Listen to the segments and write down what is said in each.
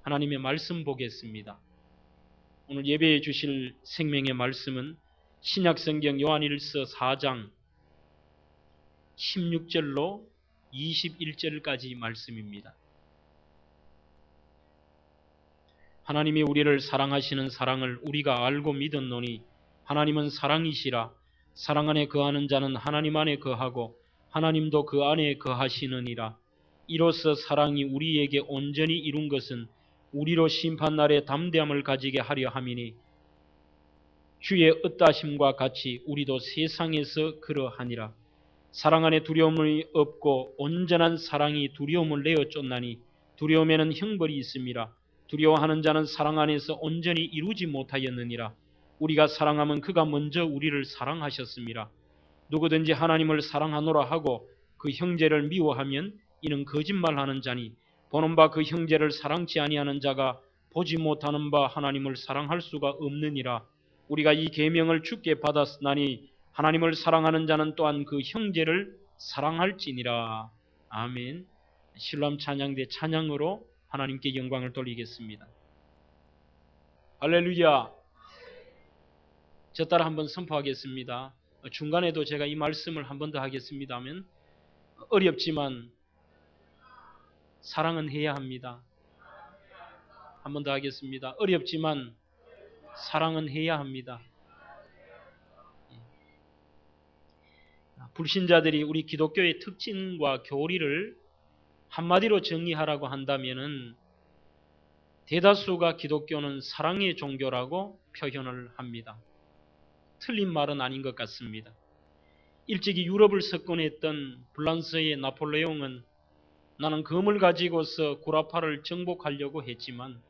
하나님의 말씀 보겠습니다. 오늘 예배해 주실 생명의 말씀은 신약성경 요한일서 4장 16절로 21절까지 말씀입니다. 하나님이 우리를 사랑하시는 사랑을 우리가 알고 믿었노니 하나님은 사랑이시라. 사랑 안에 거하는 자는 하나님 안에 거하고 하나님도 그 안에 거하시느니라. 이로써 사랑이 우리에게 온전히 이룬 것은 우리로 심판날에 담대함을 가지게 하려 함이니 주의 의따심과 같이 우리도 세상에서 그러하니라. 사랑 안에 두려움이 없고 온전한 사랑이 두려움을 내어 쫓나니 두려움에는 형벌이 있음이라. 두려워하는 자는 사랑 안에서 온전히 이루지 못하였느니라. 우리가 사랑하면 그가 먼저 우리를 사랑하셨음이라. 누구든지 하나님을 사랑하노라 하고 그 형제를 미워하면 이는 거짓말하는 자니 보는 바 그 형제를 사랑치 아니하는 자가 보지 못하는 바 하나님을 사랑할 수가 없느니라. 우리가 이 계명을 주께 받았으나니 하나님을 사랑하는 자는 또한 그 형제를 사랑할지니라. 아멘. 신람 찬양대 찬양으로 하나님께 영광을 돌리겠습니다. 할렐루야. 저 따라 한번 선포하겠습니다. 중간에도 제가 이 말씀을 한 번 더 하겠습니다면 어렵지만 사랑은 해야 합니다. 한 번 더 하겠습니다. 어렵지만 사랑은 해야 합니다. 불신자들이 우리 기독교의 특징과 교리를 한마디로 정의하라고 한다면은 대다수가 기독교는 사랑의 종교라고 표현을 합니다. 틀린 말은 아닌 것 같습니다. 일찍이 유럽을 석권했던 프랑스의 나폴레옹은 나는 검을 가지고서 구라파를 정복하려고 했지만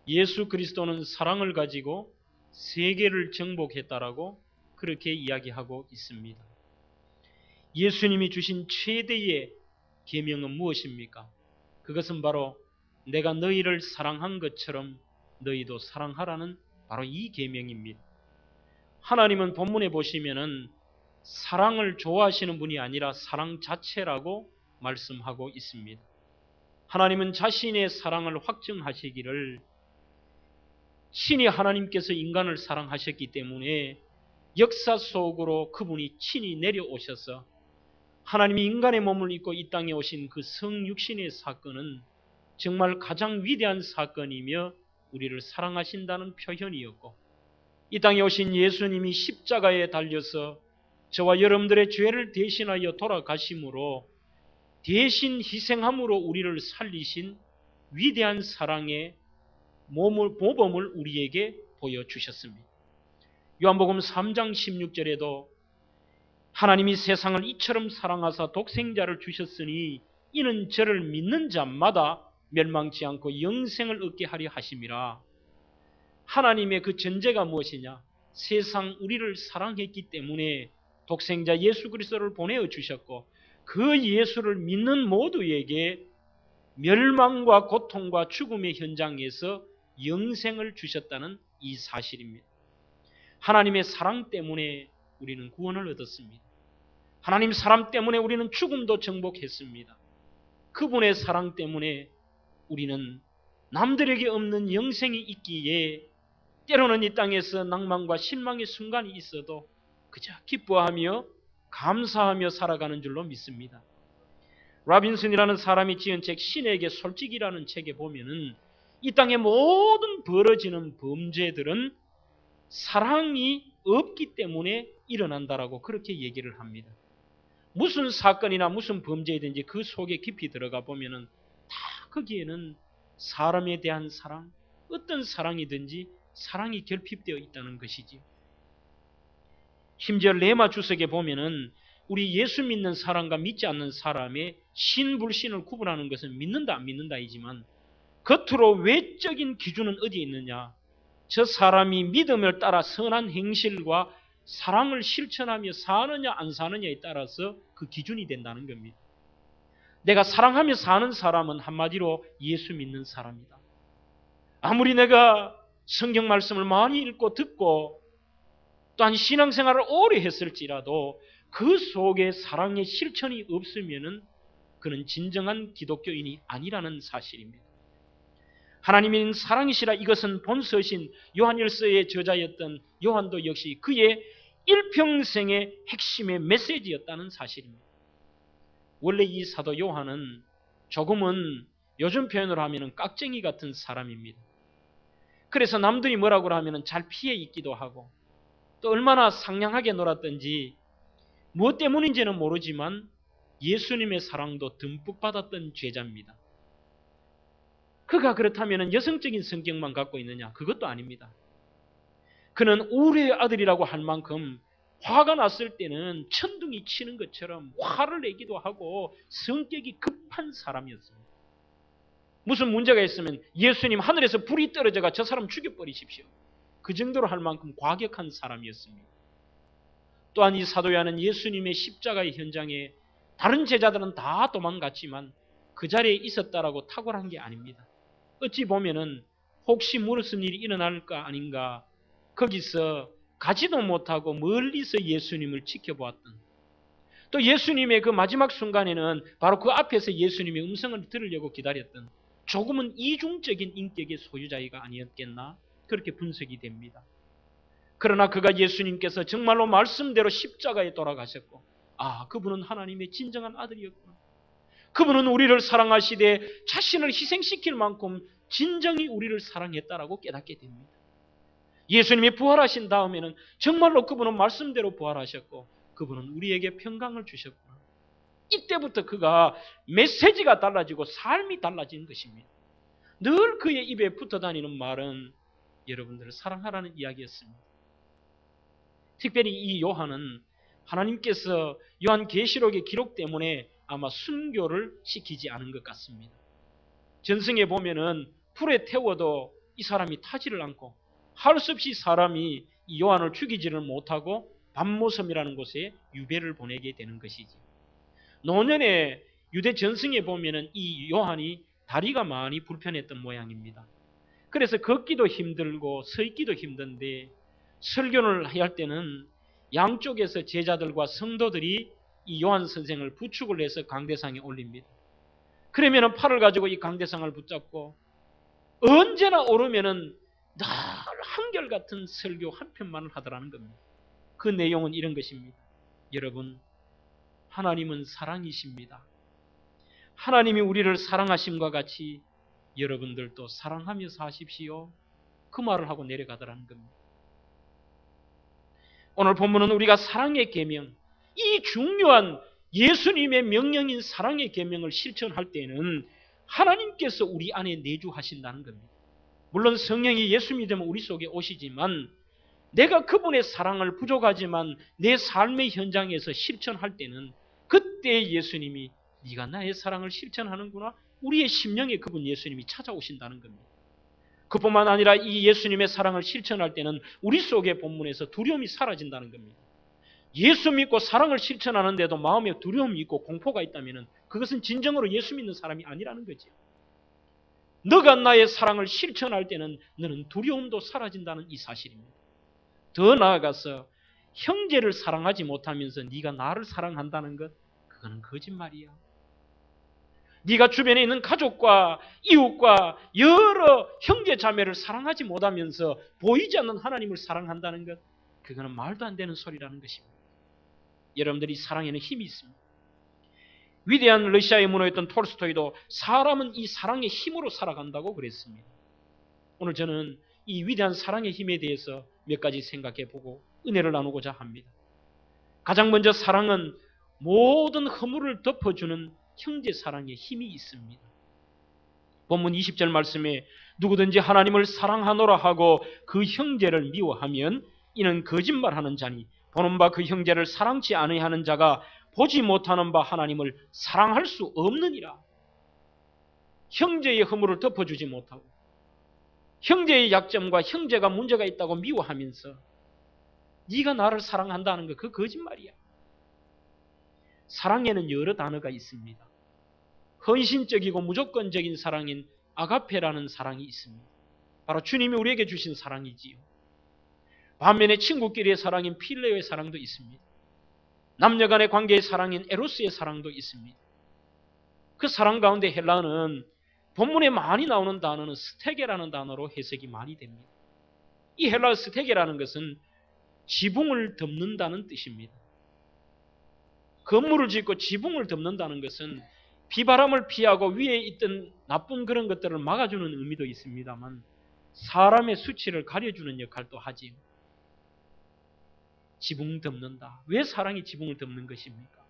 예수 그리스도는 사랑을 가지고 세계를 정복했다라고 그렇게 이야기하고 있습니다. 예수님이 주신 최대의 계명은 무엇입니까? 그것은 바로 내가 너희를 사랑한 것처럼 너희도 사랑하라는 바로 이 계명입니다. 하나님은 본문에 보시면은 사랑을 좋아하시는 분이 아니라 사랑 자체라고 말씀하고 있습니다. 하나님은 자신의 사랑을 확증하시기를 신이 하나님께서 인간을 사랑하셨기 때문에 역사 속으로 그분이 친히 내려오셔서 하나님이 인간의 몸을 입고 이 땅에 오신 그 성육신의 사건은 정말 가장 위대한 사건이며 우리를 사랑하신다는 표현이었고 이 땅에 오신 예수님이 십자가에 달려서 저와 여러분들의 죄를 대신하여 돌아가심으로 대신 희생함으로 우리를 살리신 위대한 사랑의 모범을 우리에게 보여주셨습니다. 요한복음 3장 16절에도 하나님이 세상을 이처럼 사랑하사 독생자를 주셨으니 이는 저를 믿는 자마다 멸망치 않고 영생을 얻게 하려 하심이라. 하나님의 그 전제가 무엇이냐? 세상 우리를 사랑했기 때문에 독생자 예수 그리스도를 보내어 주셨고 그 예수를 믿는 모두에게 멸망과 고통과 죽음의 현장에서 영생을 주셨다는 이 사실입니다. 하나님의 사랑 때문에 우리는 구원을 얻었습니다. 하나님 사랑 때문에 우리는 죽음도 정복했습니다. 그분의 사랑 때문에 우리는 남들에게 없는 영생이 있기에 때로는 이 땅에서 낭만과 실망의 순간이 있어도 그저 기뻐하며 감사하며 살아가는 줄로 믿습니다. 라빈슨이라는 사람이 지은 책 신에게 솔직이라는 책에 보면은 이 땅에 모든 벌어지는 범죄들은 사랑이 없기 때문에 일어난다라고 그렇게 얘기를 합니다. 무슨 사건이나 무슨 범죄이든지 그 속에 깊이 들어가 보면은 다 거기에는 사람에 대한 사랑, 어떤 사랑이든지 사랑이 결핍되어 있다는 것이지. 심지어 레마 주석에 보면은 우리 예수 믿는 사람과 믿지 않는 사람의 신불신을 구분하는 것은 믿는다 안 믿는다이지만 겉으로 외적인 기준은 어디에 있느냐? 저 사람이 믿음을 따라 선한 행실과 사랑을 실천하며 사느냐 안 사느냐에 따라서 그 기준이 된다는 겁니다. 내가 사랑하며 사는 사람은 한마디로 예수 믿는 사람이다. 아무리 내가 성경 말씀을 많이 읽고 듣고 또한 신앙생활을 오래 했을지라도 그 속에 사랑의 실천이 없으면은 그는 진정한 기독교인이 아니라는 사실입니다. 하나님인 사랑이시라 이것은 본서신 요한일서의 저자였던 요한도 역시 그의 일평생의 핵심의 메시지였다는 사실입니다. 원래 이 사도 요한은 조금은 요즘 표현으로 하면 깍쟁이 같은 사람입니다. 그래서 남들이 뭐라고 하면 잘 피해 있기도 하고 또 얼마나 상냥하게 놀았던지 무엇 때문인지는 모르지만 예수님의 사랑도 듬뿍 받았던 죄자입니다. 그가 그렇다면 여성적인 성격만 갖고 있느냐? 그것도 아닙니다. 그는 우리의 아들이라고 할 만큼 화가 났을 때는 천둥이 치는 것처럼 화를 내기도 하고 성격이 급한 사람이었습니다. 무슨 문제가 있으면 예수님 하늘에서 불이 떨어져가 저 사람 죽여버리십시오. 그 정도로 할 만큼 과격한 사람이었습니다. 또한 이 사도 요한은 예수님의 십자가의 현장에 다른 제자들은 다 도망갔지만 그 자리에 있었다라고 탁월한 게 아닙니다. 어찌 보면은 혹시 무슨 일이 일어날까 아닌가 거기서 가지도 못하고 멀리서 예수님을 지켜보았던, 또 예수님의 그 마지막 순간에는 바로 그 앞에서 예수님의 음성을 들으려고 기다렸던 조금은 이중적인 인격의 소유자이가 아니었겠나 그렇게 분석이 됩니다. 그러나 그가 예수님께서 정말로 말씀대로 십자가에 돌아가셨고 그분은 하나님의 진정한 아들이었구나. 그분은 우리를 사랑하시되 자신을 희생시킬 만큼 진정히 우리를 사랑했다라고 깨닫게 됩니다. 예수님이 부활하신 다음에는 정말로 그분은 말씀대로 부활하셨고 그분은 우리에게 평강을 주셨구나. 이때부터 그가 메시지가 달라지고 삶이 달라진 것입니다. 늘 그의 입에 붙어 다니는 말은 여러분들을 사랑하라는 이야기였습니다. 특별히 이 요한은 하나님께서 요한계시록의 기록 때문에 아마 순교를 시키지 않은 것 같습니다. 전승에 보면은 불에 태워도 이 사람이 타지를 않고 할 수 없이 사람이 이 요한을 죽이지를 못하고 밤모섬이라는 곳에 유배를 보내게 되는 것이지. 노년에 유대 전승에 보면은 이 요한이 다리가 많이 불편했던 모양입니다. 그래서 걷기도 힘들고 서 있기도 힘든데 설교를 할 때는 양쪽에서 제자들과 성도들이 이 요한 선생을 부축을 해서 강대상에 올립니다. 그러면은 팔을 가지고 이 강대상을 붙잡고 언제나 오르면은 늘 한결같은 설교 한 편만을 하더라는 겁니다. 그 내용은 이런 것입니다. 여러분, 하나님은 사랑이십니다. 하나님이 우리를 사랑하심과 같이 여러분들도 사랑하며 사십시오. 그 말을 하고 내려가더라는 겁니다. 오늘 본문은 우리가 사랑의 계명, 이 중요한 예수님의 명령인 사랑의 계명을 실천할 때는 하나님께서 우리 안에 내주하신다는 겁니다. 물론 성령이 예수 믿으면 우리 속에 오시지만 내가 그분의 사랑을 부족하지만 내 삶의 현장에서 실천할 때는 그때 예수님이 네가 나의 사랑을 실천하는구나, 우리의 심령에 그분 예수님이 찾아오신다는 겁니다. 그뿐만 아니라 이 예수님의 사랑을 실천할 때는 우리 속의 본문에서 두려움이 사라진다는 겁니다. 예수 믿고 사랑을 실천하는데도 마음에 두려움이 있고 공포가 있다면 그것은 진정으로 예수 믿는 사람이 아니라는 거죠. 너가 나의 사랑을 실천할 때는 너는 두려움도 사라진다는 이 사실입니다. 더 나아가서 형제를 사랑하지 못하면서 네가 나를 사랑한다는 것, 그거는 거짓말이야. 네가 주변에 있는 가족과 이웃과 여러 형제 자매를 사랑하지 못하면서 보이지 않는 하나님을 사랑한다는 것, 그거는 말도 안 되는 소리라는 것입니다. 여러분들이 사랑에는 힘이 있습니다. 위대한 러시아의 문호였던 톨스토이도 사람은 이 사랑의 힘으로 살아간다고 그랬습니다. 오늘 저는 이 위대한 사랑의 힘에 대해서 몇 가지 생각해보고 은혜를 나누고자 합니다. 가장 먼저 사랑은 모든 허물을 덮어주는 형제 사랑의 힘이 있습니다. 본문 20절 말씀에 누구든지 하나님을 사랑하노라 하고 그 형제를 미워하면 이는 거짓말하는 자니 보는 바 그 형제를 사랑치 아니하는 자가 보지 못하는 바 하나님을 사랑할 수 없느니라. 형제의 허물을 덮어주지 못하고 형제의 약점과 형제가 문제가 있다고 미워하면서 네가 나를 사랑한다는 거, 그 거짓말이야. 사랑에는 여러 단어가 있습니다. 헌신적이고 무조건적인 사랑인 아가페라는 사랑이 있습니다. 바로 주님이 우리에게 주신 사랑이지요. 반면에 친구끼리의 사랑인 필레오의 사랑도 있습니다. 남녀간의 관계의 사랑인 에로스의 사랑도 있습니다. 그 사랑 가운데 헬라어는 본문에 많이 나오는 단어는 스테게라는 단어로 해석이 많이 됩니다. 이 헬라어 스테게라는 것은 지붕을 덮는다는 뜻입니다. 건물을 짓고 지붕을 덮는다는 것은 비바람을 피하고 위에 있던 나쁜 그런 것들을 막아주는 의미도 있습니다만 사람의 수치를 가려주는 역할도 하지요. 지붕 덮는다. 왜 사랑이 지붕을 덮는 것입니까?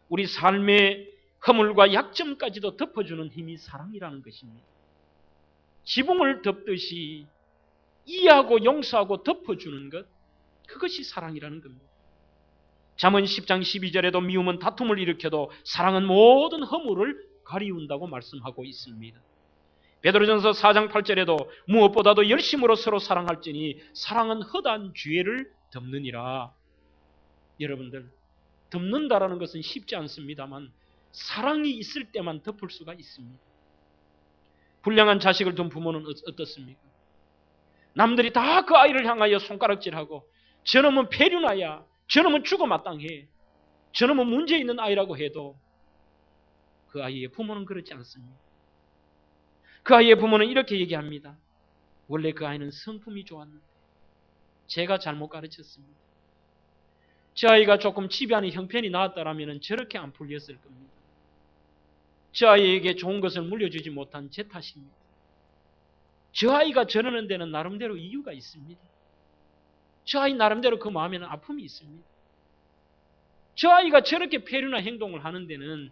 우리 삶의 허물과 약점까지도 덮어주는 힘이 사랑이라는 것입니다. 지붕을 덮듯이 이해하고 용서하고 덮어주는 것, 그것이 사랑이라는 겁니다. 잠언 10장 12절에도 미움은 다툼을 일으켜도 사랑은 모든 허물을 가리운다고 말씀하고 있습니다. 베드로전서 4장 8절에도 무엇보다도 열심으로 서로 사랑할지니 사랑은 허다한 죄를 덮느니라. 여러분들, 덮는다라는 것은 쉽지 않습니다만 사랑이 있을 때만 덮을 수가 있습니다. 불량한 자식을 둔 부모는 어떻습니까? 남들이 다 그 아이를 향하여 손가락질하고 저놈은 폐륜아야, 저놈은 죽어 마땅해, 저놈은 문제 있는 아이라고 해도 그 아이의 부모는 그렇지 않습니다. 그 아이의 부모는 이렇게 얘기합니다. 원래 그 아이는 성품이 좋았는데 제가 잘못 가르쳤습니다. 저 아이가 조금 집안에 형편이 나았다면 저렇게 안 풀렸을 겁니다. 저 아이에게 좋은 것을 물려주지 못한 제 탓입니다. 저 아이가 저러는 데는 나름대로 이유가 있습니다. 저 아이 나름대로 그 마음에는 아픔이 있습니다. 저 아이가 저렇게 폐륜한 행동을 하는 데는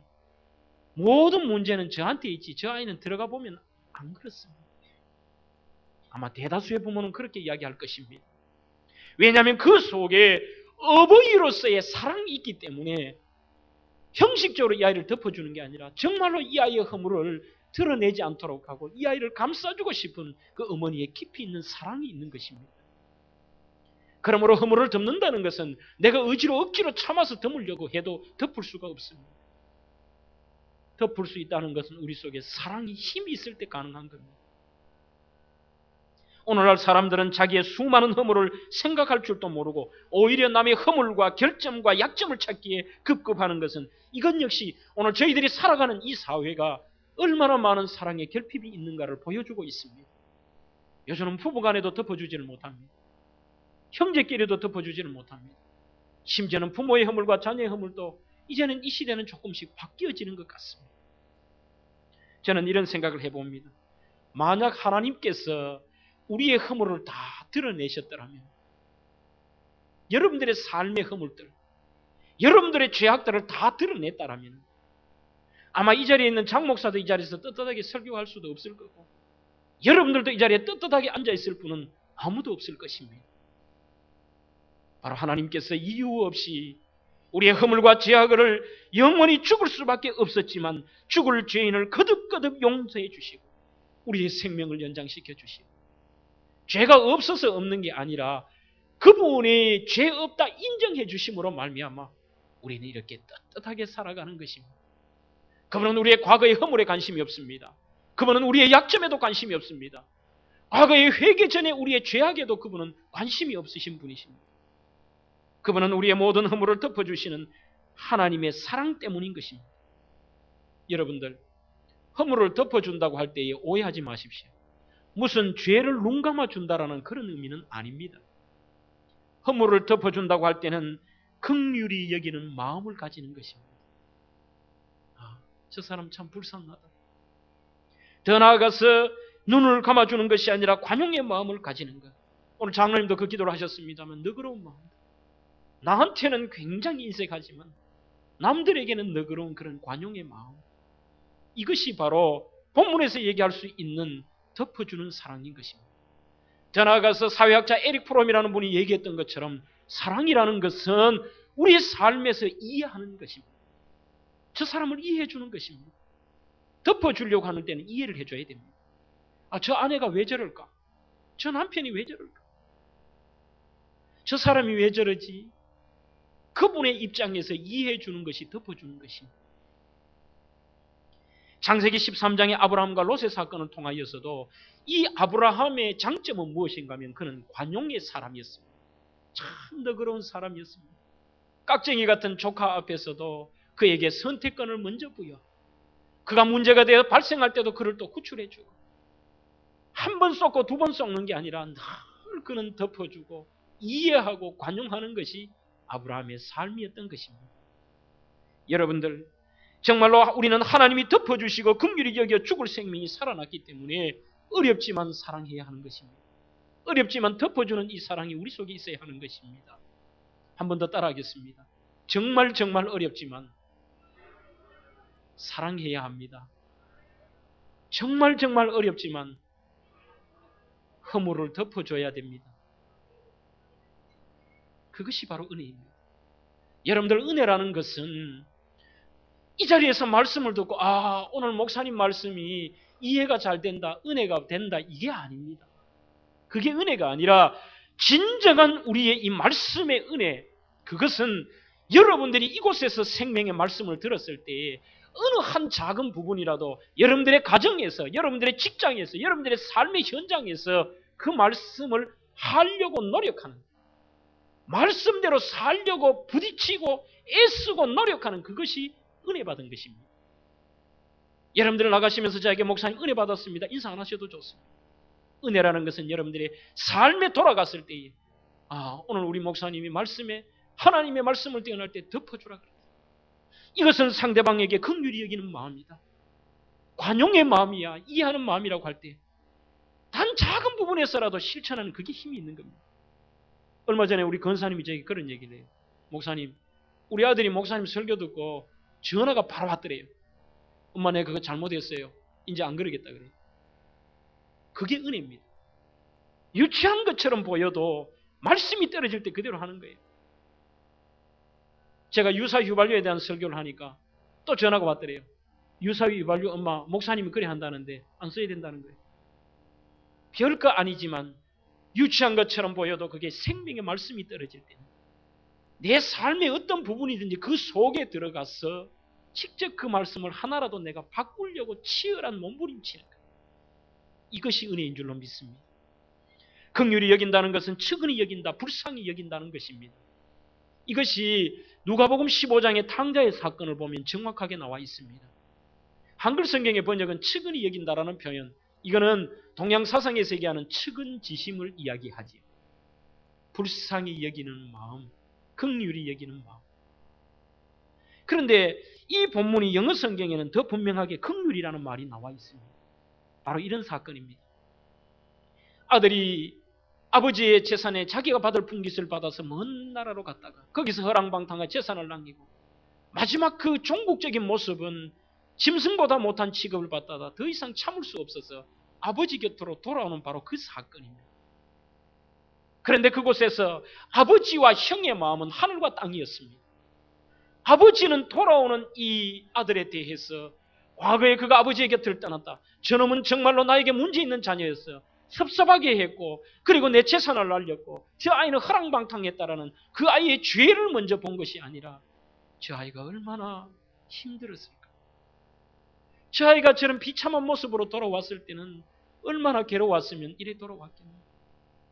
모든 문제는 저한테 있지 저 아이는 들어가 보면 안 그렇습니다. 아마 대다수의 부모는 그렇게 이야기할 것입니다. 왜냐하면 그 속에 어버이로서의 사랑이 있기 때문에 형식적으로 이 아이를 덮어주는 게 아니라 정말로 이 아이의 허물을 드러내지 않도록 하고 이 아이를 감싸주고 싶은 그 어머니의 깊이 있는 사랑이 있는 것입니다. 그러므로 허물을 덮는다는 것은 내가 의지로 억지로 참아서 덮으려고 해도 덮을 수가 없습니다. 덮을 수 있다는 것은 우리 속에 사랑이 힘이 있을 때 가능한 겁니다. 오늘날 사람들은 자기의 수많은 허물을 생각할 줄도 모르고 오히려 남의 허물과 결점과 약점을 찾기에 급급하는 것은 이것 역시 오늘 저희들이 살아가는 이 사회가 얼마나 많은 사랑의 결핍이 있는가를 보여주고 있습니다. 요즘은 부부간에도 덮어주지를 못합니다. 형제끼리도 덮어주지를 못합니다. 심지어는 부모의 허물과 자녀의 허물도 이제는 이 시대는 조금씩 바뀌어지는 것 같습니다. 저는 이런 생각을 해봅니다. 만약 하나님께서 우리의 허물을 다 드러내셨더라면 여러분들의 삶의 허물들, 여러분들의 죄악들을 다 드러냈다라면 아마 이 자리에 있는 장 목사도 이 자리에서 떳떳하게 설교할 수도 없을 거고 여러분들도 이 자리에 떳떳하게 앉아있을 분은 아무도 없을 것입니다. 바로 하나님께서 이유 없이 우리의 허물과 죄악을 영원히 죽을 수밖에 없었지만 죽을 죄인을 거듭거듭 용서해 주시고 우리의 생명을 연장시켜 주시고 죄가 없어서 없는 게 아니라 그분이 죄 없다 인정해 주심으로 말미암아 우리는 이렇게 떳떳하게 살아가는 것입니다. 그분은 우리의 과거의 허물에 관심이 없습니다. 그분은 우리의 약점에도 관심이 없습니다. 과거의 회개 전에 우리의 죄악에도 그분은 관심이 없으신 분이십니다. 그분은 우리의 모든 허물을 덮어주시는 하나님의 사랑 때문인 것입니다. 여러분들, 허물을 덮어준다고 할 때에 오해하지 마십시오. 무슨 죄를 눈감아 준다라는 그런 의미는 아닙니다. 허물을 덮어준다고 할 때는 긍휼히 여기는 마음을 가지는 것입니다. 저 사람 참 불쌍하다. 더 나아가서 눈을 감아주는 것이 아니라 관용의 마음을 가지는 것. 오늘 장로님도 그 기도를 하셨습니다만 너그러운 마음. 나한테는 굉장히 인색하지만 남들에게는 너그러운 그런 관용의 마음. 이것이 바로 본문에서 얘기할 수 있는 덮어주는 사랑인 것입니다. 더 나아가서 사회학자 에릭 프롬이라는 분이 얘기했던 것처럼 사랑이라는 것은 우리의 삶에서 이해하는 것입니다. 저 사람을 이해해 주는 것입니다. 덮어주려고 하는 때는 이해를 해줘야 됩니다. 저 아내가 왜 저럴까? 저 남편이 왜 저럴까? 저 사람이 왜 저러지? 그분의 입장에서 이해해 주는 것이 덮어주는 것입니다. 창세기 13장의 아브라함과 롯의 사건을 통하여서도 이 아브라함의 장점은 무엇인가 하면 그는 관용의 사람이었습니다. 참 너그러운 사람이었습니다. 깍쟁이 같은 조카 앞에서도 그에게 선택권을 먼저 부여. 그가 문제가 되어 발생할 때도 그를 또 구출해 주고, 한 번 쏟고 두 번 쏟는 게 아니라 늘 그는 덮어주고 이해하고 관용하는 것이 아브라함의 삶이었던 것입니다. 여러분들, 정말로 우리는 하나님이 덮어주시고 긍휼히 여겨 죽을 생명이 살아났기 때문에 어렵지만 사랑해야 하는 것입니다. 어렵지만 덮어주는 이 사랑이 우리 속에 있어야 하는 것입니다. 한 번 더 따라하겠습니다. 정말 어렵지만 사랑해야 합니다. 정말 어렵지만 허물을 덮어줘야 됩니다. 그것이 바로 은혜입니다. 여러분들, 은혜라는 것은 이 자리에서 말씀을 듣고 오늘 목사님 말씀이 이해가 잘 된다, 은혜가 된다, 이게 아닙니다. 그게 은혜가 아니라 진정한 우리의 이 말씀의 은혜, 그것은 여러분들이 이곳에서 생명의 말씀을 들었을 때에 어느 한 작은 부분이라도 여러분들의 가정에서, 여러분들의 직장에서, 여러분들의 삶의 현장에서 그 말씀을 하려고 노력하는, 말씀대로 살려고 부딪히고 애쓰고 노력하는, 그것이 은혜 받은 것입니다. 여러분들 나가시면서 저에게 목사님 은혜 받았습니다, 인사 안 하셔도 좋습니다. 은혜라는 것은 여러분들의 삶에 돌아갔을 때에 오늘 우리 목사님이 말씀에 하나님의 말씀을 떼어날 때 덮어주라 그랬다. 이것은 상대방에게 긍휼히 여기는 마음이다. 관용의 마음이야. 이해하는 마음이라고 할 때 단 작은 부분에서라도 실천하는, 그게 힘이 있는 겁니다. 얼마 전에 우리 권사님이 저에게 그런 얘기를 해요. 목사님, 우리 아들이 목사님 설교 듣고 전화가 바로 왔더래요. 엄마, 내가 그거 잘못했어요. 이제 안 그러겠다 그래요. 그게 은혜입니다. 유치한 것처럼 보여도 말씀이 떨어질 때 그대로 하는 거예요. 제가 유사히 휘발유에 대한 설교를 하니까 또 전화가 왔더래요. 유사히 휘발유 엄마, 목사님이 그래 한다는데 안 써야 된다는 거예요. 별거 아니지만 유치한 것처럼 보여도 그게 생명의 말씀이 떨어질 때는 내 삶의 어떤 부분이든지 그 속에 들어가서 직접 그 말씀을 하나라도 내가 바꾸려고 치열한 몸부림치는 거예요. 이것이 은혜인 줄로 믿습니다. 긍휼히 여긴다는 것은 측은히 여긴다, 불쌍히 여긴다는 것입니다. 이것이 누가복음 15장의 탕자의 사건을 보면 정확하게 나와 있습니다. 한글 성경의 번역은 측은히 여긴다라는 표현, 이거는 동양 사상에서 얘기하는 측은지심을 이야기하지요. 불쌍히 여기는 마음, 긍휼히 여기는 마음. 그런데 이 본문이 영어 성경에는 더 분명하게 긍휼이라는 말이 나와 있습니다. 바로 이런 사건입니다. 아들이 아버지의 재산에 자기가 받을 분깃을 받아서 먼 나라로 갔다가 거기서 허랑방탕한 재산을 남기고 마지막 그 종국적인 모습은 짐승보다 못한 취급을 받다가 더 이상 참을 수 없어서 아버지 곁으로 돌아오는 바로 그 사건입니다. 그런데 그곳에서 아버지와 형의 마음은 하늘과 땅이었습니다. 아버지는 돌아오는 이 아들에 대해서 과거에 그가 아버지의 곁을 떠났다, 저놈은 정말로 나에게 문제 있는 자녀였어, 섭섭하게 했고 그리고 내 재산을 날렸고 저 아이는 허랑방탕했다라는 그 아이의 죄를 먼저 본 것이 아니라 저 아이가 얼마나 힘들었을까, 저 아이가 저런 비참한 모습으로 돌아왔을 때는 얼마나 괴로웠으면 이래 돌아왔겠나.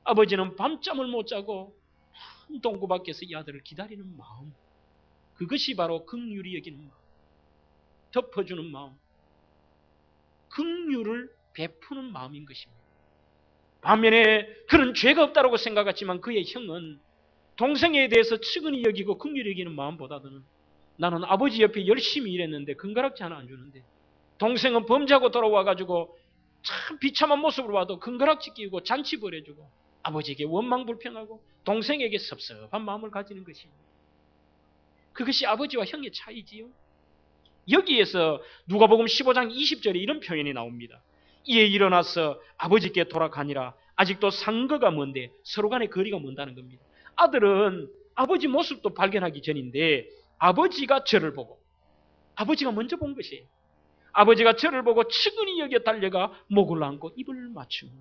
아버지는 밤잠을 못 자고 한 동구 밖에서 이 아들을 기다리는 마음, 그것이 바로 긍휼히 여기는 마음, 덮어주는 마음, 긍휼을 베푸는 마음인 것입니다. 반면에 그는 죄가 없다고 생각했지만 그의 형은 동생에 대해서 측은히 여기고 긍휼히 여기는 마음보다는 나는 아버지 옆에 열심히 일했는데 금가락지 하나 안 주는데, 동생은 범죄하고 돌아와가지고 참 비참한 모습으로 와도 금가락지 끼우고 잔치 벌여주고 아버지에게 원망불평하고 동생에게 섭섭한 마음을 가지는 것입니다. 그것이 아버지와 형의 차이지요. 여기에서 누가복음 15장 20절에 이런 표현이 나옵니다. 이에 일어나서 아버지께 돌아가니라. 아직도 상거가 먼데 서로 간의 거리가 먼다는 겁니다. 아들은 아버지 모습도 발견하기 전인데 아버지가 저를 보고, 아버지가 먼저 본 것이에요. 아버지가 저를 보고 측은히 여겨 달려가 목을 안고 입을 맞추고,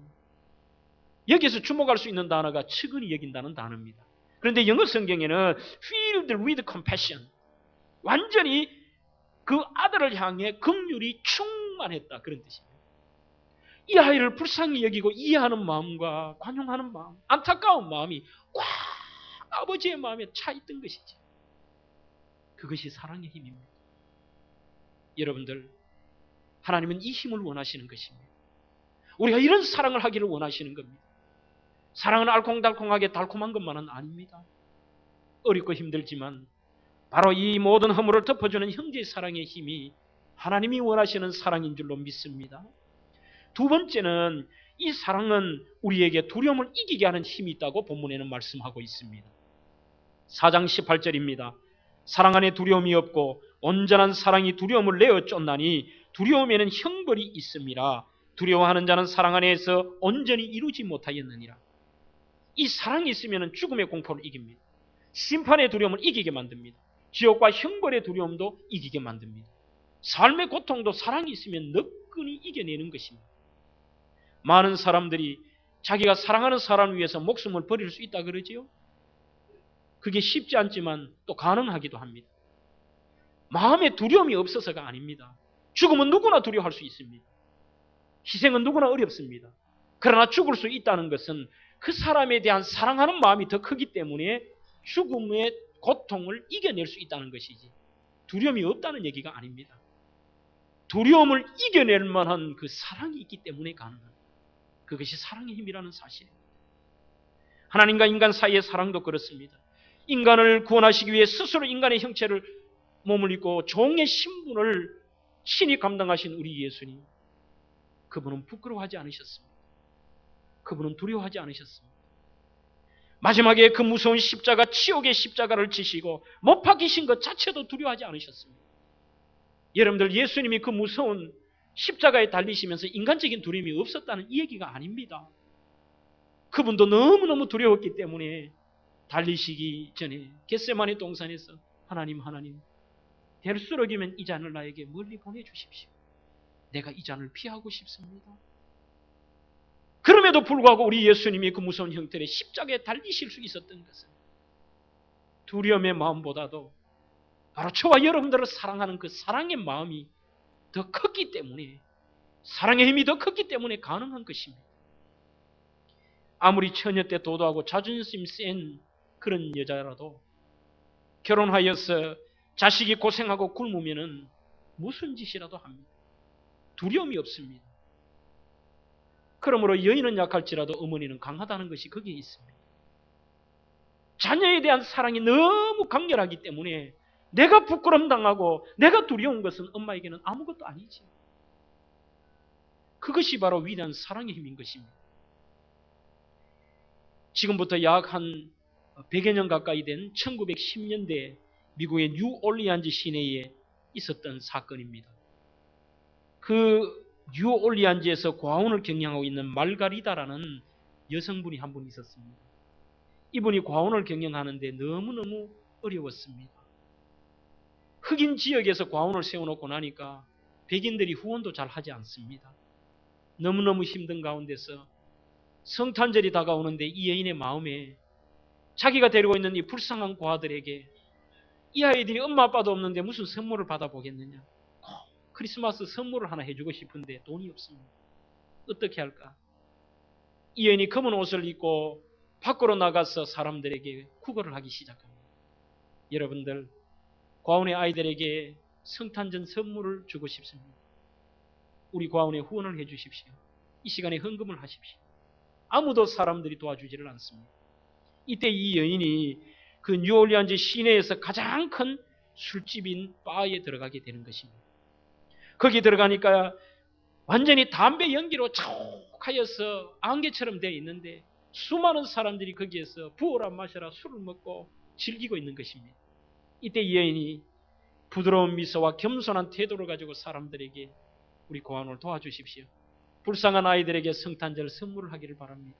여기서 주목할 수 있는 단어가 측은히 여긴다는 단어입니다. 그런데 영어 성경에는 filled with compassion, 완전히 그 아들을 향해 긍휼이 충만했다, 그런 뜻입니다. 이 아이를 불쌍히 여기고 이해하는 마음과 관용하는 마음, 안타까운 마음이 꽉 아버지의 마음에 차 있던 것이지. 그것이 사랑의 힘입니다. 여러분들, 하나님은 이 힘을 원하시는 것입니다. 우리가 이런 사랑을 하기를 원하시는 겁니다. 사랑은 알콩달콩하게 달콤한 것만은 아닙니다. 어렵고 힘들지만 바로 이 모든 허물을 덮어주는 형제의 사랑의 힘이 하나님이 원하시는 사랑인 줄로 믿습니다. 두 번째는 이 사랑은 우리에게 두려움을 이기게 하는 힘이 있다고 본문에는 말씀하고 있습니다. 4장 18절입니다. 사랑 안에 두려움이 없고 온전한 사랑이 두려움을 내어 쫓나니 두려움에는 형벌이 있음이라. 두려워하는 자는 사랑 안에서 온전히 이루지 못하였느니라. 이 사랑이 있으면 죽음의 공포를 이깁니다. 심판의 두려움을 이기게 만듭니다. 지옥과 형벌의 두려움도 이기게 만듭니다. 삶의 고통도 사랑이 있으면 너끈히 이겨내는 것입니다. 많은 사람들이 자기가 사랑하는 사람을 위해서 목숨을 버릴 수 있다 그러지요. 그게 쉽지 않지만 또 가능하기도 합니다. 마음에 두려움이 없어서가 아닙니다. 죽음은 누구나 두려워할 수 있습니다. 희생은 누구나 어렵습니다. 그러나 죽을 수 있다는 것은 그 사람에 대한 사랑하는 마음이 더 크기 때문에 죽음의 고통을 이겨낼 수 있다는 것이지 두려움이 없다는 얘기가 아닙니다. 두려움을 이겨낼 만한 그 사랑이 있기 때문에 가능합니다. 그것이 사랑의 힘이라는 사실입니다. 하나님과 인간 사이의 사랑도 그렇습니다. 인간을 구원하시기 위해 스스로 인간의 형체를 몸을 입고 종의 신분을 친히 감당하신 우리 예수님, 그분은 부끄러워하지 않으셨습니다. 그분은 두려워하지 않으셨습니다. 마지막에 그 무서운 십자가, 치욕의 십자가를 지시고 못 박히신 것 자체도 두려워하지 않으셨습니다. 여러분들, 예수님이 그 무서운 십자가에 달리시면서 인간적인 두려움이 없었다는 이 얘기가 아닙니다. 그분도 너무너무 두려웠기 때문에 달리시기 전에 겟세마네 동산에서 하나님 될수록이면 이 잔을 나에게 멀리 보내주십시오. 내가 이 잔을 피하고 싶습니다. 그럼에도 불구하고 우리 예수님이 그 무서운 형편에 십자가에 달리실 수 있었던 것은 두려움의 마음보다도 바로 저와 여러분들을 사랑하는 그 사랑의 마음이 더 컸기 때문에, 사랑의 힘이 더 컸기 때문에 가능한 것입니다. 아무리 처녀 때 도도하고 자존심 센 그런 여자라도 결혼하여서 자식이 고생하고 굶으면은 무슨 짓이라도 합니다. 두려움이 없습니다. 그러므로 여인은 약할지라도 어머니는 강하다는 것이 거기에 있습니다. 자녀에 대한 사랑이 너무 강렬하기 때문에 내가 부끄럼 당하고 내가 두려운 것은 엄마에게는 아무것도 아니지. 그것이 바로 위대한 사랑의 힘인 것입니다. 지금부터 약 한 100여 년 가까이 된 1910년대 미국의 뉴올리안즈 시내에 있었던 사건입니다. 그 뉴올리안즈에서 과운을 경영하고 있는 말가리다라는 여성분이 한 분 있었습니다. 이분이 과운을 경영하는데 너무너무 어려웠습니다. 흑인 지역에서 과운을 세워놓고 나니까 백인들이 후원도 잘 하지 않습니다. 너무너무 힘든 가운데서 성탄절이 다가오는데 이 여인의 마음에 자기가 데리고 있는 이 불쌍한 고아들에게 이 아이들이 엄마 아빠도 없는데 무슨 선물을 받아보겠느냐, 크리스마스 선물을 하나 해주고 싶은데 돈이 없습니다. 어떻게 할까? 이 여인이 검은 옷을 입고 밖으로 나가서 사람들에게 구걸을 하기 시작합니다. 여러분들, 과운의 아이들에게 성탄절 선물을 주고 싶습니다. 우리 과운에 후원을 해 주십시오. 이 시간에 헌금을 하십시오. 아무도 사람들이 도와주지를 않습니다. 이때 이 여인이 그 뉴올리안즈 시내에서 가장 큰 술집인 바에 들어가게 되는 것입니다. 거기 들어가니까 완전히 담배 연기로 자욱하여서 안개처럼 되어 있는데 수많은 사람들이 거기에서 부어라 마셔라 술을 먹고 즐기고 있는 것입니다. 이때 이 여인이 부드러운 미소와 겸손한 태도를 가지고 사람들에게 우리 고아원을 도와주십시오. 불쌍한 아이들에게 성탄절 선물을 하기를 바랍니다.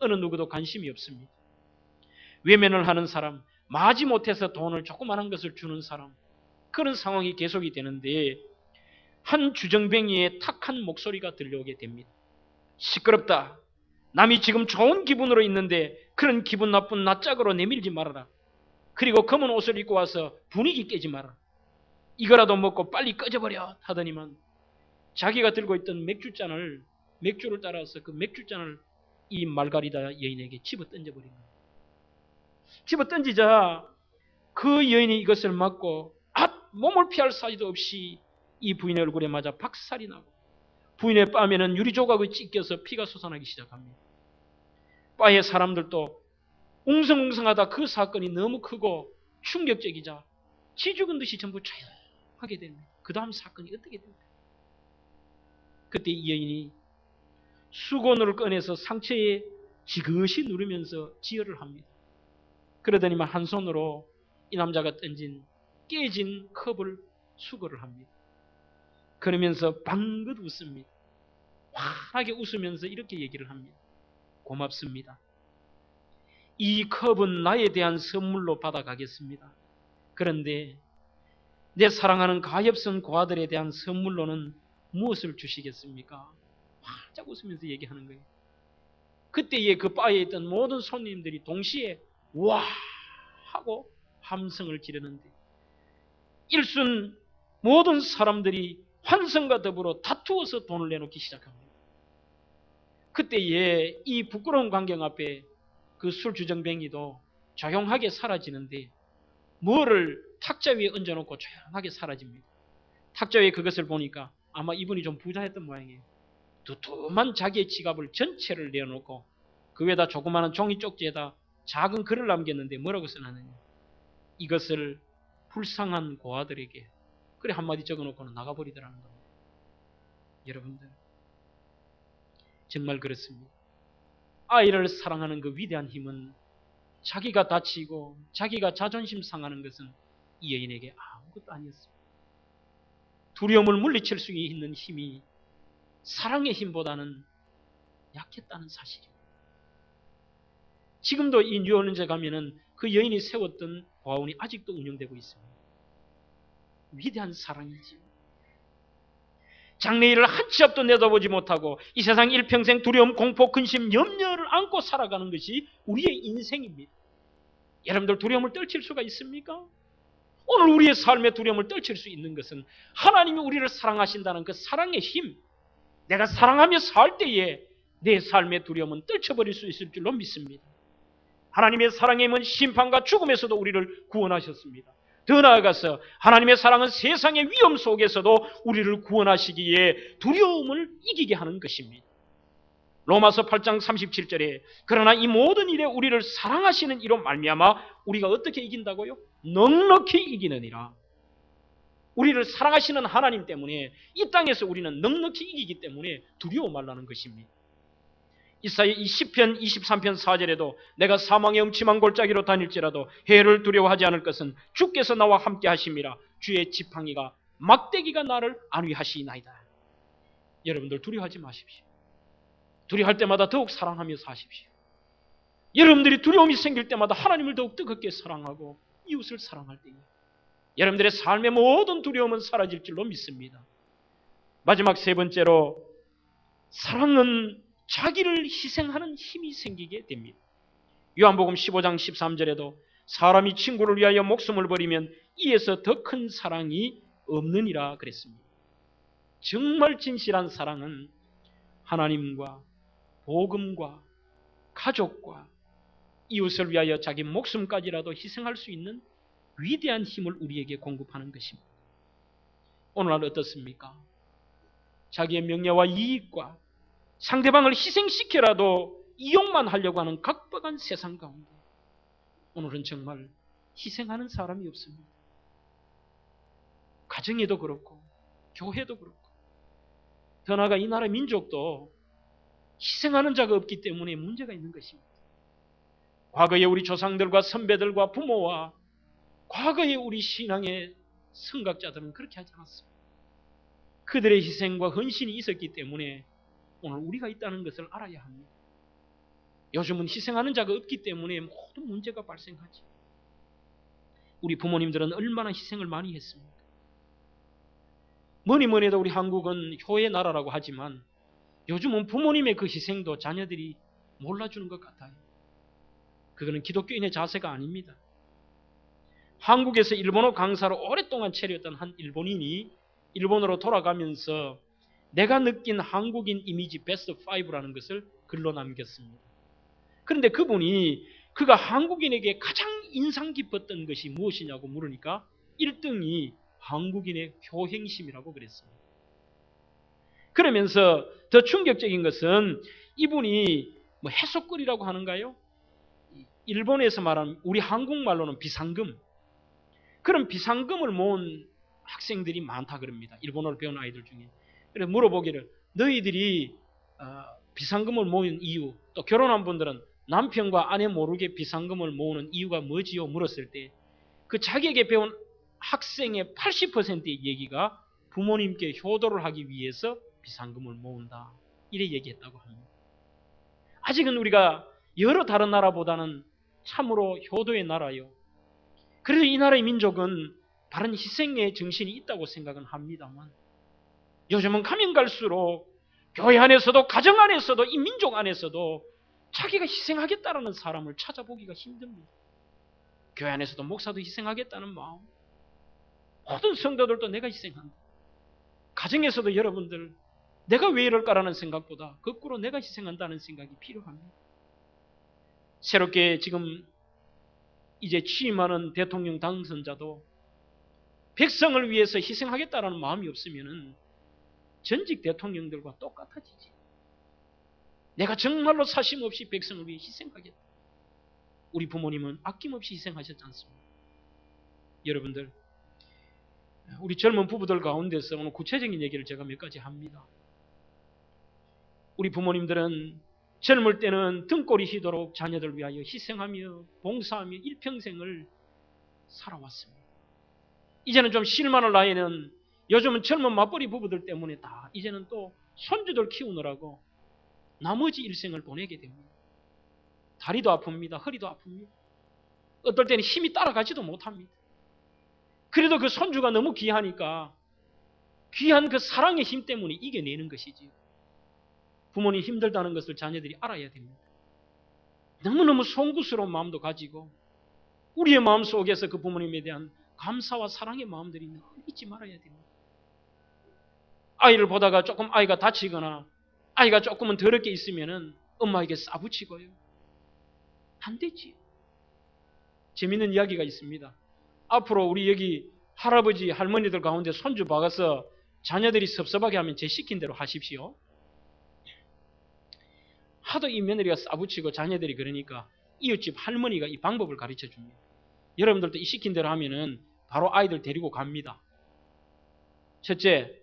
어느 누구도 관심이 없습니다. 외면을 하는 사람, 마지못해서 돈을 조그마한 것을 주는 사람, 그런 상황이 계속이 되는데 한 주정뱅이의 탁한 목소리가 들려오게 됩니다. 시끄럽다. 남이 지금 좋은 기분으로 있는데 그런 기분 나쁜 낯짝으로 내밀지 말아라. 그리고 검은 옷을 입고 와서 분위기 깨지 마라. 이거라도 먹고 빨리 꺼져버려 하더니만 자기가 들고 있던 맥주를 따라서 그 맥주잔을 이 말가리다 여인에게 집어 던져버린 거예요. 집어 던지자 그 여인이 이것을 맞고 몸을 피할 사이도 없이 이 부인의 얼굴에 맞아 박살이 나고 부인의 뺨에는 유리조각이 찢겨서 피가 솟아나기 시작합니다. 바의 사람들도 웅성웅성하다 그 사건이 너무 크고 충격적이자 기죽은 듯이 전부 조용하게 됩니다. 그 다음 사건이 어떻게 됩니까? 그때 이 여인이 수건을 꺼내서 상처에 지그시 누르면서 지혈을 합니다. 그러더니만 한 손으로 이 남자가 던진 깨진 컵을 수거를 합니다. 그러면서 방긋 웃습니다. 환하게 웃으면서 이렇게 얘기를 합니다. 고맙습니다. 이 컵은 나에 대한 선물로 받아가겠습니다. 그런데 내 사랑하는 가엾은 고아들에 대한 선물로는 무엇을 주시겠습니까? 활짝 웃으면서 얘기하는 거예요. 그때에 그 바에 있던 모든 손님들이 동시에 와 하고 함성을 지르는데 일순 모든 사람들이 환성과 더불어 다투어서 돈을 내놓기 시작합니다. 그때에 이 부끄러운 광경 앞에 그 술주정뱅이도 조용하게 사라지는데 뭐를 탁자 위에 얹어놓고 조용하게 사라집니다. 탁자 위에 그것을 보니까 아마 이분이 좀 부자였던 모양이에요. 두툼한 자기의 지갑을 전체를 내어놓고 그 위에다 조그마한 종이 쪽지에다 작은 글을 남겼는데 뭐라고 써놨느냐. 이것을 불쌍한 고아들에게 그래 한마디 적어놓고는 나가버리더라는 겁니다. 여러분들 정말 그렇습니다. 아이를 사랑하는 그 위대한 힘은 자기가 다치고 자기가 자존심 상하는 것은 이 여인에게 아무것도 아니었습니다. 두려움을 물리칠 수 있는 힘이 사랑의 힘보다는 약했다는 사실입니다. 지금도 이 뉴올리언스에 가면은 그 여인이 세웠던 고아원이 아직도 운영되고 있습니다. 위대한 사랑이지요. 장래일을 한 치 앞도 내다보지 못하고 이 세상 일평생 두려움, 공포, 근심, 염려를 안고 살아가는 것이 우리의 인생입니다. 여러분들 두려움을 떨칠 수가 있습니까? 오늘 우리의 삶의 두려움을 떨칠 수 있는 것은 하나님이 우리를 사랑하신다는 그 사랑의 힘, 내가 사랑하며 살 때에 내 삶의 두려움은 떨쳐버릴 수 있을 줄로 믿습니다. 하나님의 사랑의 힘은 심판과 죽음에서도 우리를 구원하셨습니다. 더 나아가서 하나님의 사랑은 세상의 위험 속에서도 우리를 구원하시기에 두려움을 이기게 하는 것입니다. 로마서 8장 37절에 그러나 이 모든 일에 우리를 사랑하시는 이로 말미암아 우리가 어떻게 이긴다고요? 넉넉히 이기느니라. 우리를 사랑하시는 하나님 때문에 이 땅에서 우리는 넉넉히 이기기 때문에 두려워 말라는 것입니다. 이사야 20편 23편 4절에도 내가 사망의 음침한 골짜기로 다닐지라도 해를 두려워하지 않을 것은 주께서 나와 함께 하심이라. 주의 지팡이가 막대기가 나를 안위하시나이다. 여러분들 두려워하지 마십시오. 두려워할 때마다 더욱 사랑하며 사십시오. 여러분들이 두려움이 생길 때마다 하나님을 더욱 뜨겁게 사랑하고 이웃을 사랑할 때에 여러분들의 삶의 모든 두려움은 사라질 줄로 믿습니다. 마지막 세 번째로 사랑은 자기를 희생하는 힘이 생기게 됩니다. 요한복음 15장 13절에도 사람이 친구를 위하여 목숨을 버리면 이에서 더 큰 사랑이 없느니라 그랬습니다. 정말 진실한 사랑은 하나님과 복음과 가족과 이웃을 위하여 자기 목숨까지라도 희생할 수 있는 위대한 힘을 우리에게 공급하는 것입니다. 오늘날 어떻습니까? 자기의 명예와 이익과 상대방을 희생시켜라도 이용만 하려고 하는 각박한 세상 가운데 오늘은 정말 희생하는 사람이 없습니다. 가정에도 그렇고 교회도 그렇고 더 나아가 이 나라 민족도 희생하는 자가 없기 때문에 문제가 있는 것입니다. 과거에 우리 조상들과 선배들과 부모와 과거에 우리 신앙의 선각자들은 그렇게 하지 않았습니다. 그들의 희생과 헌신이 있었기 때문에 오늘 우리가 있다는 것을 알아야 합니다. 요즘은 희생하는 자가 없기 때문에 모든 문제가 발생하지. 우리 부모님들은 얼마나 희생을 많이 했습니까? 뭐니 해도 우리 한국은 효의 나라라고 하지만 요즘은 부모님의 그 희생도 자녀들이 몰라주는 것 같아요. 그거는 기독교인의 자세가 아닙니다. 한국에서 일본어 강사로 오랫동안 체류했던 한 일본인이 일본으로 돌아가면서 내가 느낀 한국인 이미지 베스트 5라는 것을 글로 남겼습니다. 그런데 그분이 그가 한국인에게 가장 인상 깊었던 것이 무엇이냐고 물으니까 1등이 한국인의 효행심이라고 그랬습니다. 그러면서 더 충격적인 것은 이분이 뭐 해속거리라고 하는가요? 일본에서 말하는 우리 한국말로는 비상금. 그런 비상금을 모은 학생들이 많다 그럽니다. 일본어를 배운 아이들 중에. 그래서 물어보기를 너희들이 비상금을 모은 이유, 또 결혼한 분들은 남편과 아내 모르게 비상금을 모으는 이유가 뭐지요? 물었을 때 그 자기에게 배운 학생의 80%의 얘기가 부모님께 효도를 하기 위해서 비상금을 모은다. 이래 얘기했다고 합니다. 아직은 우리가 여러 다른 나라보다는 참으로 효도의 나라요. 그래도 이 나라의 민족은 바른 희생의 정신이 있다고 생각은 합니다만 요즘은 가면 갈수록 교회 안에서도 가정 안에서도 이 민족 안에서도 자기가 희생하겠다라는 사람을 찾아보기가 힘듭니다. 교회 안에서도 목사도 희생하겠다는 마음, 모든 성도들도 내가 희생한다. 가정에서도 여러분들 내가 왜 이럴까라는 생각보다 거꾸로 내가 희생한다는 생각이 필요합니다. 새롭게 지금 이제 취임하는 대통령 당선자도 백성을 위해서 희생하겠다라는 마음이 없으면 전직 대통령들과 똑같아지지. 내가 정말로 사심 없이 백성을 위해 희생하겠다. 우리 부모님은 아낌없이 희생하셨지 않습니까? 여러분들, 우리 젊은 부부들 가운데서 오늘 구체적인 얘기를 제가 몇 가지 합니다. 우리 부모님들은 젊을 때는 등골이 휘도록 자녀들 위하여 희생하며 봉사하며 일평생을 살아왔습니다. 이제는 좀 실만할 나이는 요즘은 젊은 맞벌이 부부들 때문에 다 이제는 또 손주들 키우느라고 나머지 일생을 보내게 됩니다. 다리도 아픕니다. 허리도 아픕니다. 어떨 때는 힘이 따라가지도 못합니다. 그래도 그 손주가 너무 귀하니까 귀한 그 사랑의 힘 때문에 이겨내는 것이지요. 부모님 힘들다는 것을 자녀들이 알아야 됩니다. 너무너무 송구스러운 마음도 가지고 우리의 마음속에서 그 부모님에 대한 감사와 사랑의 마음들이 늘 잊지 말아야 됩니다. 아이를 보다가 조금 아이가 다치거나 아이가 조금은 더럽게 있으면은 엄마에게 싸붙이고요. 안 되지. 재밌는 이야기가 있습니다. 앞으로 우리 여기 할아버지 할머니들 가운데 손주 박아서 자녀들이 섭섭하게 하면 제 시킨 대로 하십시오. 하도 이 며느리가 싸붙이고 자녀들이 그러니까 이웃집 할머니가 이 방법을 가르쳐 줍니다. 여러분들도 이 시킨 대로 하면은 바로 아이들 데리고 갑니다. 첫째,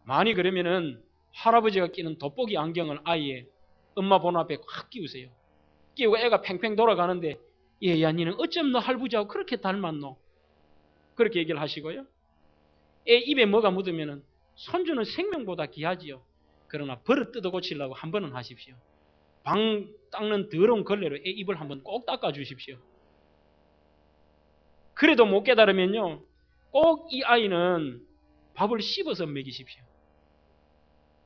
많이 그러면은 할아버지가 끼는 돋보기 안경을 아이의 엄마 본 앞에 확 끼우세요. 끼우고 애가 팽팽 돌아가는데 얘야 니는 어쩜 너 할아버지하고 그렇게 닮았노? 그렇게 얘기를 하시고요. 애 입에 뭐가 묻으면은 손주는 생명보다 귀하지요. 그러나 버릇 뜯어 고치려고 한 번은 하십시오. 방 닦는 더러운 걸레로 애 입을 한번 꼭 닦아 주십시오. 그래도 못 깨달으면요, 꼭 이 아이는 밥을 씹어서 먹이십시오.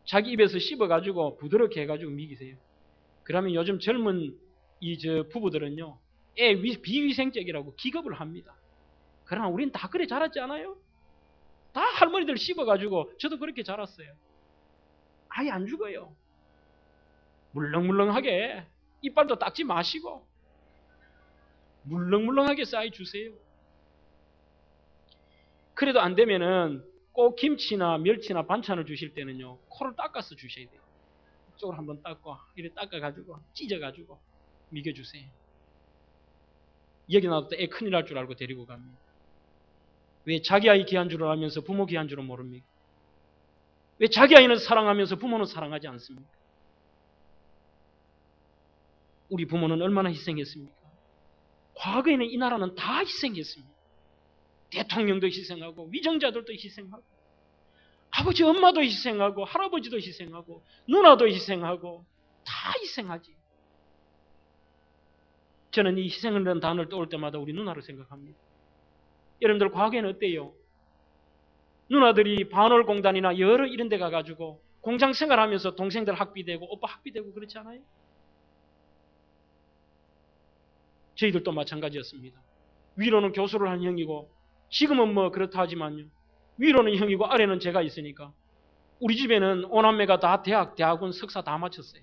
자기 입에서 씹어가지고 부드럽게 해가지고 먹이세요. 그러면 요즘 젊은 부부들은요, 애 비위생적이라고 기겁을 합니다. 그러나 우리는 다 그래 자랐지 않아요? 다 할머니들 씹어가지고 저도 그렇게 자랐어요. 아예 안 죽어요. 물렁물렁하게 이빨도 닦지 마시고 물렁물렁하게 싸이 주세요. 그래도 안 되면은 꼭 김치나 멸치나 반찬을 주실 때는요, 코를 닦아서 주셔야 돼요. 이쪽으로 한번 닦고 이렇게 닦아가지고 찢어가지고 먹여주세요. 여기 놔도 애 큰일 날 줄 알고 데리고 갑니다. 왜 자기 아이 귀한 줄을 알면서 부모 귀한 줄은 모릅니까? 왜 자기 아이는 사랑하면서 부모는 사랑하지 않습니까? 우리 부모는 얼마나 희생했습니까? 과거에는 이 나라는 다 희생했습니다. 대통령도 희생하고 위정자들도 희생하고 아버지 엄마도 희생하고 할아버지도 희생하고 누나도 희생하고 다 희생하지. 저는 이 희생이라는 단어를 떠올 때마다 우리 누나를 생각합니다. 여러분들 과거에는 어때요? 누나들이 반월공단이나 여러 이런 데 가가지고 공장 생활하면서 동생들 학비되고 오빠 학비되고 그렇지 않아요? 저희들도 마찬가지였습니다. 위로는 교수를 한 형이고 지금은 뭐 그렇다 하지만요, 위로는 형이고 아래는 제가 있으니까 우리 집에는 오남매가 다 대학원, 석사 다 마쳤어요.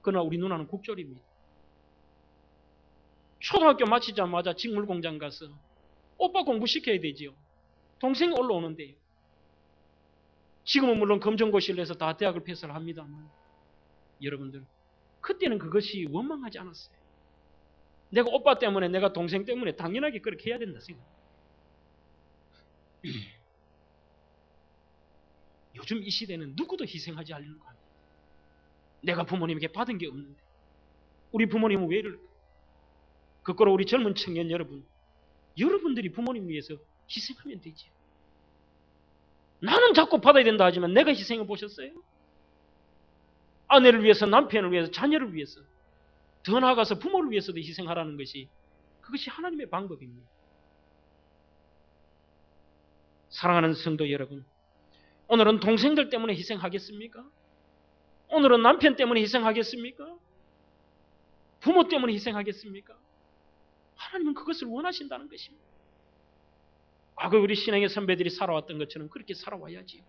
그러나 우리 누나는 국졸입니다. 초등학교 마치자마자 직물공장 가서 오빠 공부시켜야 되지요. 동생이 올라오는데요. 지금은 물론 검정고시를 해서 다 대학을 패스를 합니다만 여러분들 그때는 그것이 원망하지 않았어요. 내가 오빠 때문에 내가 동생 때문에 당연하게 그렇게 해야 된다 생각. 요즘 이 시대는 누구도 희생하지 않으려고 합니다. 내가 부모님에게 받은 게 없는데 우리 부모님은 왜 이럴까? 그거로 우리 젊은 청년 여러분, 여러분들이 부모님 위해서 희생하면 되지. 나는 자꾸 받아야 된다 하지만 내가 희생해 보셨어요? 아내를 위해서, 남편을 위해서, 자녀를 위해서, 더 나아가서 부모를 위해서도 희생하라는 것이 그것이 하나님의 방법입니다. 사랑하는 성도 여러분, 오늘은 동생들 때문에 희생하겠습니까? 오늘은 남편 때문에 희생하겠습니까? 부모 때문에 희생하겠습니까? 하나님은 그것을 원하신다는 것입니다. 과거 우리 신앙의 선배들이 살아왔던 것처럼 그렇게 살아와야지요.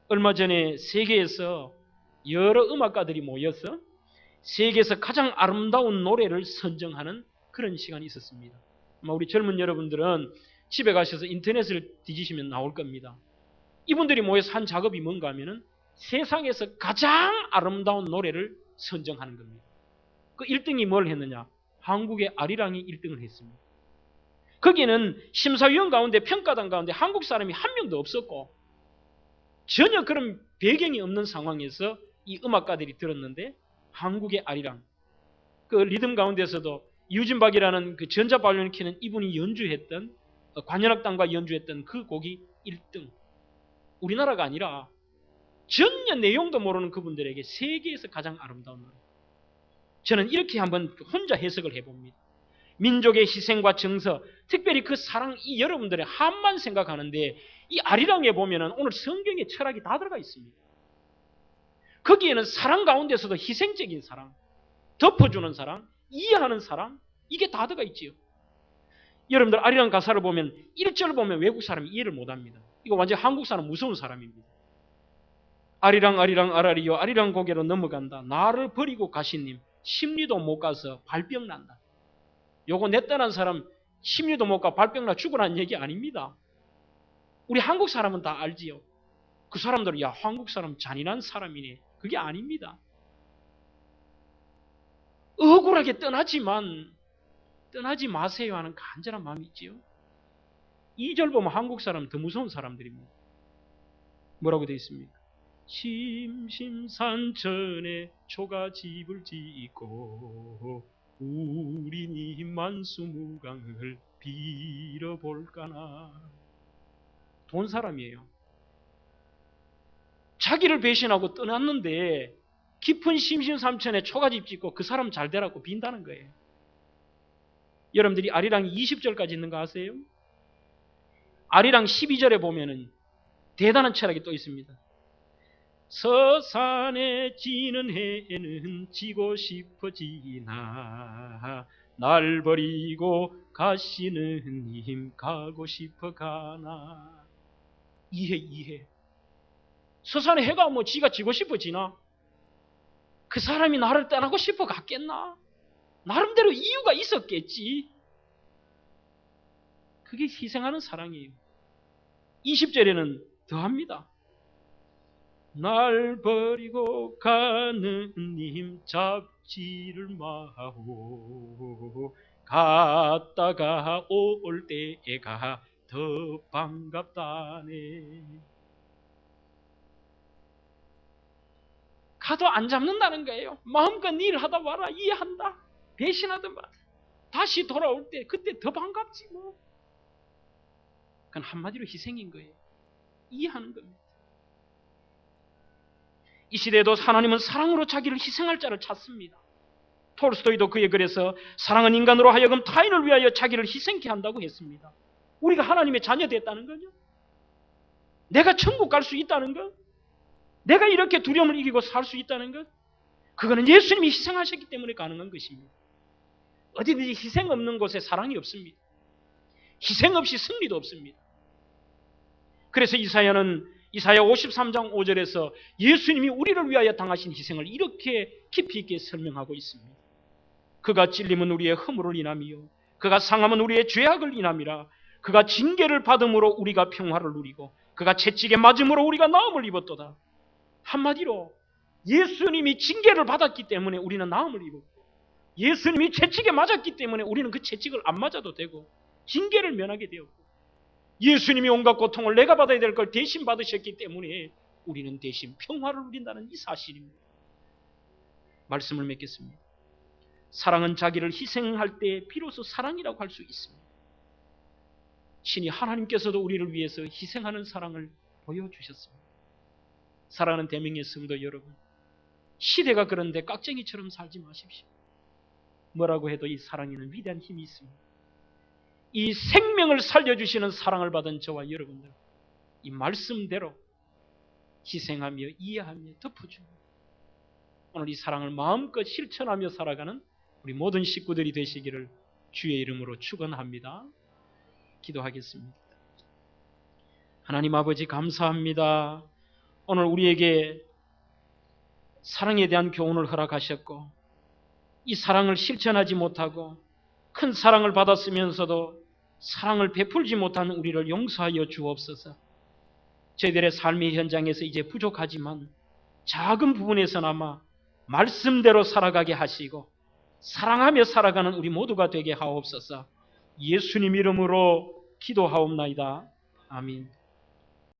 얼마 전에 세계에서 여러 음악가들이 모여서 세계에서 가장 아름다운 노래를 선정하는 그런 시간이 있었습니다. 아마 우리 젊은 여러분들은 집에 가셔서 인터넷을 뒤지시면 나올 겁니다. 이분들이 모여서 한 작업이 뭔가 하면은 세상에서 가장 아름다운 노래를 선정하는 겁니다. 그 1등이 뭘 했느냐? 한국의 아리랑이 1등을 했습니다. 거기는 심사위원 가운데 평가단 가운데 한국 사람이 한 명도 없었고 전혀 그런 배경이 없는 상황에서 이 음악가들이 들었는데 한국의 아리랑, 그 리듬 가운데서도 유진박이라는 그 전자바이올린 키는 이분이 연주했던 관현악단과 연주했던 그 곡이 1등. 우리나라가 아니라 전혀 내용도 모르는 그분들에게 세계에서 가장 아름다운 노래. 저는 이렇게 한번 혼자 해석을 해봅니다. 민족의 희생과 정서, 특별히 그 사랑, 이 여러분들의 한만 생각하는데 이 아리랑에 보면은 오늘 성경의 철학이 다 들어가 있습니다. 거기에는 사랑 가운데서도 희생적인 사랑, 덮어주는 사랑, 이해하는 사랑, 이게 다 들어가 있지요. 여러분들 아리랑 가사를 보면 1절 보면 외국 사람이 이해를 못합니다. 이거 완전 한국 사람 무서운 사람입니다. 아리랑 아리랑 아라리요 아리랑 고개로 넘어간다. 나를 버리고 가시님 10리도 못 가서 발병 난다. 요거 내 떠난 사람 10리도 못 가 발병 나 죽으라는 얘기 아닙니다. 우리 한국 사람은 다 알지요. 그 사람들은 야 한국 사람 잔인한 사람이네. 그게 아닙니다. 억울하게 떠나지만 떠나지 마세요 하는 간절한 마음이 있지요. 2절 보면 한국 사람 더 무서운 사람들입니다. 뭐라고 되어 있습니까? 심심산천에 초가집을 짓고 우리니 만수무강을 빌어볼까나. 돈 사람이에요. 자기를 배신하고 떠났는데 깊은 심심삼천에 초가집 짓고 그 사람 잘 되라고 빈다는 거예요. 여러분들이 아리랑이 20절까지 있는 거 아세요? 아리랑 12절에 보면은 대단한 철학이 또 있습니다. 서산에 지는 해는 지고 싶어지나 날 버리고 가시는 님 가고 싶어 가나. 이해. 서산에 해가 뭐 지가 지고 싶어지나? 그 사람이 나를 떠나고 싶어 갔겠나? 나름대로 이유가 있었겠지. 그게 희생하는 사랑이에요. 20절에는 더합니다. 날 버리고 가는 님 잡지를 마오 갔다가 올 때가 더 반갑다네. 가도 안 잡는다는 거예요. 마음껏 일을 하다 와라. 이해한다. 배신하든 말. 다시 돌아올 때 그때 더 반갑지 뭐. 그건 한마디로 희생인 거예요. 이해하는 겁니다. 이 시대에도 하나님은 사랑으로 자기를 희생할 자를 찾습니다. 톨스토이도 그의 글에서 사랑은 인간으로 하여금 타인을 위하여 자기를 희생케 한다고 했습니다. 우리가 하나님의 자녀 됐다는 거죠. 내가 천국 갈 수 있다는 것, 내가 이렇게 두려움을 이기고 살 수 있다는 것, 그거는 예수님이 희생하셨기 때문에 가능한 것입니다. 어디든지 희생 없는 곳에 사랑이 없습니다. 희생 없이 승리도 없습니다. 그래서 이사야는 이사야 53장 5절에서 예수님이 우리를 위하여 당하신 희생을 이렇게 깊이 있게 설명하고 있습니다. 그가 찔림은 우리의 허물을 인함이요 그가 상함은 우리의 죄악을 인함이라. 그가 징계를 받음으로 우리가 평화를 누리고 그가 채찍에 맞음으로 우리가 나음을 입었도다. 한마디로 예수님이 징계를 받았기 때문에 우리는 나음을 입었고 예수님이 채찍에 맞았기 때문에 우리는 그 채찍을 안 맞아도 되고 징계를 면하게 되었고 예수님이 온갖 고통을 내가 받아야 될 걸 대신 받으셨기 때문에 우리는 대신 평화를 누린다는 이 사실입니다. 말씀을 맺겠습니다. 사랑은 자기를 희생할 때 비로소 사랑이라고 할 수 있습니다. 신이 하나님께서도 우리를 위해서 희생하는 사랑을 보여주셨습니다. 사랑하는 대명의 성도 여러분, 시대가 그런데 깍쟁이처럼 살지 마십시오. 뭐라고 해도 이 사랑에는 위대한 힘이 있습니다. 이 생명을 살려주시는 사랑을 받은 저와 여러분들, 이 말씀대로 희생하며 이해하며 덮어줍니다. 오늘 이 사랑을 마음껏 실천하며 살아가는 우리 모든 식구들이 되시기를 주의 이름으로 축원합니다. 기도하겠습니다. 하나님 아버지 감사합니다. 오늘 우리에게 사랑에 대한 교훈을 허락하셨고 이 사랑을 실천하지 못하고 큰 사랑을 받았으면서도 사랑을 베풀지 못한 우리를 용서하여 주옵소서. 저희들의 삶의 현장에서 이제 부족하지만 작은 부분에서나마 말씀대로 살아가게 하시고 사랑하며 살아가는 우리 모두가 되게 하옵소서. 예수님 이름으로 기도하옵나이다. 아멘.